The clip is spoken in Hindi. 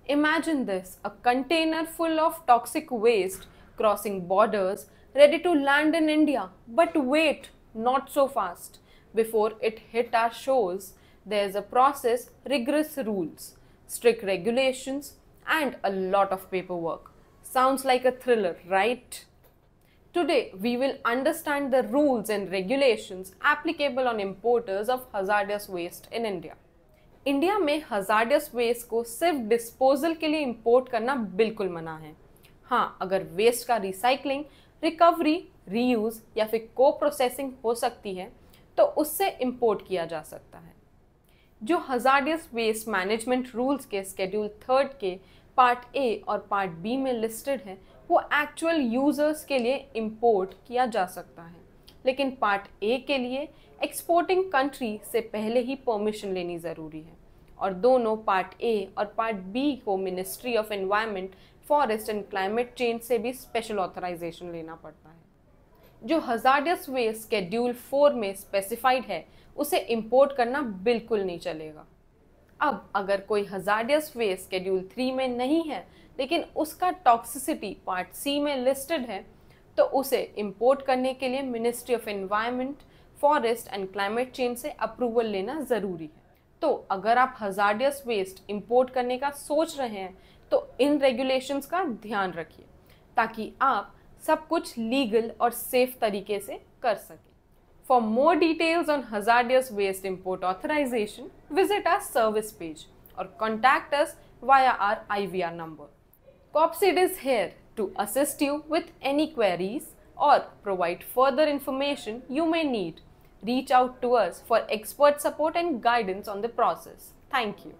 Imagine this, a container full of toxic waste crossing borders, ready to land in India. But wait, not so fast. Before it hit our shores, there's a process, rigorous rules, strict regulations, and a lot of paperwork. Sounds like a thriller, right? Today, we will understand the rules and regulations applicable on importers of hazardous waste in India. India में हजार्डियस वेस्ट को सिर्फ डिस्पोजल के लिए इंपोर्ट करना बिल्कुल मना है। हाँ, अगर वेस्ट का रिसाइकलिंग, रिकवरी, रीयूज या फिर को प्रोसेसिंग हो सकती है तो उससे इंपोर्ट किया जा सकता है। जो हजार्डियस वेस्ट मैनेजमेंट रूल्स के शेड्यूल 3 के पार्ट ए और पार्ट बी में लिस्टेड है वो एक्चुअल यूजर्स के लिए इंपोर्ट किया जा सकता है, लेकिन पार्ट ए के लिए एक्सपोर्टिंग कंट्री से पहले ही परमिशन लेनी ज़रूरी है और दोनों पार्ट ए और पार्ट बी को ministry of environment, forest and climate change से भी स्पेशल ऑथराइजेशन लेना पड़ता है। जो हजार्डियस वेस्ट शेड्यूल 4 में स्पेसिफाइड है उसे इंपोर्ट करना बिल्कुल नहीं चलेगा। अब अगर कोई हजार्डियस वेस्ट शेड्यूल 3 में नहीं है लेकिन उसका टॉक्सिसिटी पार्ट सी में लिस्टेड है तो उसे इंपोर्ट करने के लिए ministry of environment, forest and climate change से अप्रूवल लेना ज़रूरी है। तो अगर आप हजार्डियस वेस्ट इंपोर्ट करने का सोच रहे हैं तो इन रेगुलेशंस का ध्यान रखिए ताकि आप सब कुछ लीगल और सेफ तरीके से कर सकें। For more details on hazardous waste import authorisation visit our service page और contact us via our IVR number. COPSID is here to assist you with any queries or provide further information you may need. Reach out to us for expert support and guidance on the process. Thank you.